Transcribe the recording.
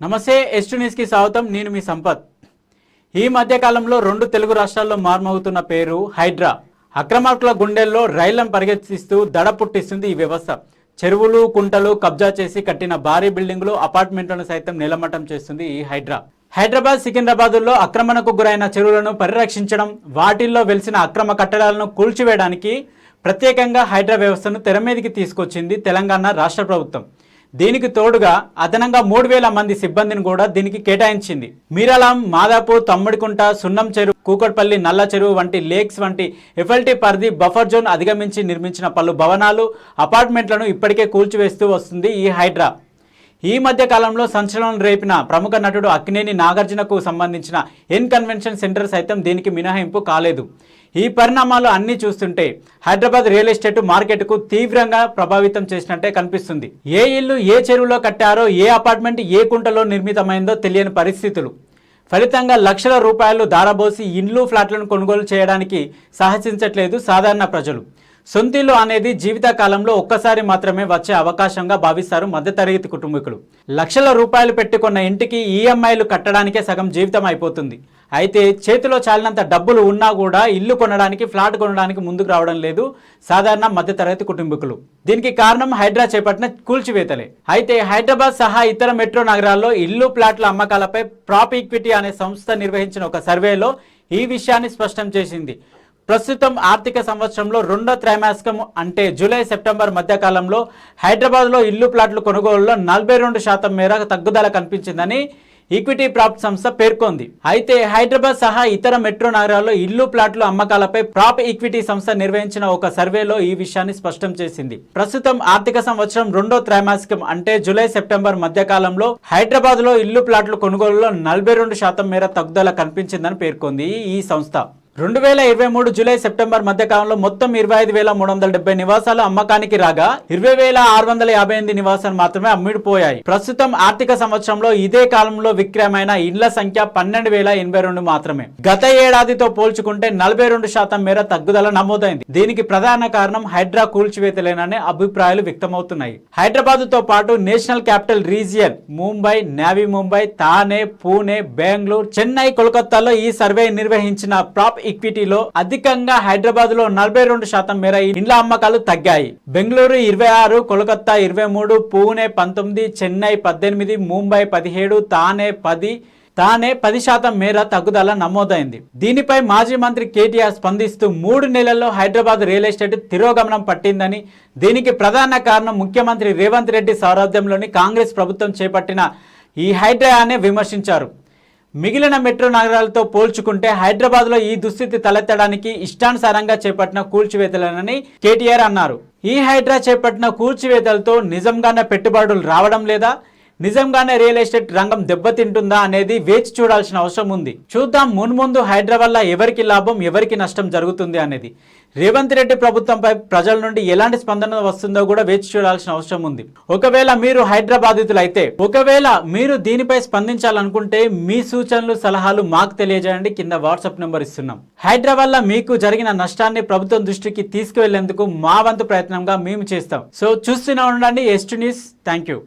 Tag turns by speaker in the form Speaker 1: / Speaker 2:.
Speaker 1: నమస్తే ఎస్టు న్యూస్కి స్వాగతం. నేను మీ సంపత్. ఈ మధ్య కాలంలో రెండు తెలుగు రాష్ట్రాల్లో మార్మవుతున్న పేరు హైడ్రా. అక్రమార్కుల గుండెల్లో రైళ్లను పరిగెత్తిస్తూ దడ పుట్టిస్తుంది ఈ వ్యవస్థ. చెరువులు, కుంటలు కబ్జా చేసి కట్టిన భారీ బిల్డింగులు, అపార్ట్మెంట్లను సైతం నిలమట్టం చేస్తుంది ఈ హైడ్రా. హైదరాబాద్, సికింద్రాబాద్లో ఆక్రమణకు గురైన చెరువులను పరిరక్షించడం, వాటిల్లో వెలిసిన అక్రమ కట్టడాలను కూల్చివేయడానికి ప్రత్యేకంగా హైడ్రా వ్యవస్థను తెరమీదికి తీసుకొచ్చింది తెలంగాణ రాష్ట్ర ప్రభుత్వం. దీనికి తోడుగా అదనంగా 3000 మంది సిబ్బందిని కూడా దీనికి కేటాయించింది. మీరాలం, మాదాపూర్, తమ్ముడికుంట, సున్నం చెరువు, కూకట్పల్లి, నల్ల చెరువు వంటి లేక్స్ వంటి ఎఫ్ఎల్టీ పరిధి బఫర్ జోన్ అధిగమించి నిర్మించిన పలు భవనాలు, అపార్ట్మెంట్లను ఇప్పటికే కూల్చివేస్తూ వస్తుంది ఈ హైడ్రా. ఈ మధ్య కాలంలో సంచలనం రేపిన ప్రముఖ నటుడు అక్కినేని నాగార్జునకు సంబంధించిన ఎన్ కన్వెన్షన్ సెంటర్ సైతం దీనికి మినహాయింపు కాలేదు. ఈ పరిణామాలు అన్నీ చూస్తుంటే హైదరాబాద్ రియల్ ఎస్టేట్ మార్కెట్కు తీవ్రంగా ప్రభావితం చేసినట్టే కనిపిస్తుంది. ఏ ఇల్లు ఏ చెరువులో కట్టారో, ఏ అపార్ట్మెంట్ ఏ కుంటలో నిర్మితమైందో తెలియని పరిస్థితులు. ఫలితంగా లక్షల రూపాయలు దారబోసి ఇండ్లు, ఫ్లాట్లను కొనుగోలు చేయడానికి సాహసించట్లేదు సాధారణ ప్రజలు. సొంతిల్లు అనేది జీవితకాలంలో ఒక్కసారి మాత్రమే వచ్చే అవకాశంగా భావిస్తారు మధ్యతరగతి కుటుంబీకులు. లక్షల రూపాయలు పెట్టుకున్న ఇంటికి ఈఎంఐలు కట్టడానికే సగం జీవితం అయిపోతుంది. అయితే చేతిలో చాలినంత డబ్బులు ఉన్నా కూడా ఇల్లు కొనడానికి, ఫ్లాట్ కొనడానికి ముందుకు రావడం లేదు సాధారణ మధ్యతరగతి కుటుంబీకులు. దీనికి కారణం హైడ్రా చేపట్టిన కూల్చివేతలే. అయితే హైదరాబాద్ సహా ఇతర మెట్రో నగరాల్లో ఇల్లు, ఫ్లాట్ల అమ్మకాలపై ప్రాప్ ఈక్విటీ అనే సంస్థ నిర్వహించిన ఒక సర్వేలో ఈ విషయాన్ని స్పష్టం చేసింది. ప్రస్తుతం ఆర్థిక సంవత్సరంలో రెండో త్రైమాసికం అంటే జూలై, సెప్టెంబర్ మధ్యకాలంలో హైదరాబాద్లో ఇల్లు, ప్లాట్లు కొనుగోలులో 42% మేర తగ్గుదల కనిపించిందని ఈక్విటీ ప్రాప్ సంస్థ పేర్కొంది. అయితే హైదరాబాద్ సహా ఇతర మెట్రో నగరాల్లో ఇల్లు, ప్లాట్లు అమ్మకాలపై ప్రాప్ ఈక్విటీ సంస్థ నిర్వహించిన ఒక సర్వేలో ఈ విషయాన్ని స్పష్టం చేసింది. ప్రస్తుతం ఆర్థిక సంవత్సరం రెండో త్రైమాసికం అంటే జూలై, సెప్టెంబర్ మధ్యకాలంలో హైదరాబాద్లో ఇల్లు, ప్లాట్లు కొనుగోలులో 42% మేర తగ్గుదల కనిపించిందని పేర్కొంది ఈ సంస్థ. 2023 జూలై, సెప్టెంబర్ మధ్యకాలంలో మొత్తం 25,370 నివాసాలు అమ్మకానికి రాగా 20,658 నివాసాలు మాత్రమే అమ్ముడుపోయాయి. ప్రస్తుతం ఆర్థిక సంవత్సరంలో ఇదే కాలంలో విక్రయమైన ఇండ్ల సంఖ్య 12,082 మాత్రమే. గత ఏడాదితో పోల్చుకుంటే 42% మేర తగ్గుదల నమోదైంది. దీనికి ప్రధాన కారణం హైడ్రా కూల్చివేతలేననే అభిప్రాయాలు వ్యక్తమవుతున్నాయి. హైదరాబాద్ తో పాటు national capital region Mumbai, navy Mumbai, Thane, Pune, Bengaluru, Chennai, కోల్కతాలో ఈ సర్వే నిర్వహించిన ప్రాప్ ఈక్విటీలో అధికంగా హైదరాబాద్ లో 42% మేర ఇండ్ల అమ్మకాలు తగ్గాయి. బెంగళూరు 26, కోల్కతా 23, పూణే 19, చెన్నై 18, ముంబై 17, థానే 10% మేర తగ్గుదల నమోదైంది. దీనిపై మాజీ మంత్రి కేటీఆర్ స్పందిస్తూ 3 నెలల్లో హైదరాబాద్ రియల్ ఎస్టేట్ తిరోగమనం పట్టిందని, దీనికి ప్రధాన కారణం ముఖ్యమంత్రి రేవంత్ రెడ్డి సారథ్యంలోని కాంగ్రెస్ ప్రభుత్వం చేపట్టిన ఈ హైడ్రా అనే విమర్శించారు. మిగిలిన మెట్రో నగరాలతో పోల్చుకుంటే హైదరాబాద్లో ఈ దుస్థితి తలెత్తడానికి ఇష్టానుసారంగా చేపట్టిన కూల్చివేతలేనని కేటీఆర్ అన్నారు. ఈ హైడ్రా చేపట్టిన కూల్చివేతలతో నిజంగానే పెట్టుబడులు రావడం లేదా, నిజంగానే రియల్ ఎస్టేట్ రంగం దెబ్బతింటుందా అనేది వేచి చూడాల్సిన అవసరం ఉంది. చూద్దాం మున్ముందు హైడ్రా వల్ల ఎవరికి లాభం, ఎవరికి నష్టం జరుగుతుంది అనేది. రేవంత్ రెడ్డి ప్రభుత్వంపై ప్రజల నుండి ఎలాంటి స్పందన వస్తుందో కూడా వేచి చూడాల్సిన అవసరం ఉంది. ఒకవేళ మీరు హైడ్రా బాధితులైతే, ఒకవేళ మీరు దీనిపై స్పందించాలనుకుంటే మీ సూచనలు, సలహాలు మాకు తెలియజేయండి. కింద వాట్సాప్ నెంబర్ ఇస్తున్నాం. హైడ్రా వల్ల మీకు జరిగిన నష్టాన్ని ప్రభుత్వం దృష్టికి తీసుకువెళ్లేందుకు మా వంతు ప్రయత్నంగా మేము చేస్తాం. సో చూస్తూనే ఉండండి ఎస్టు న్యూస్. Thank you.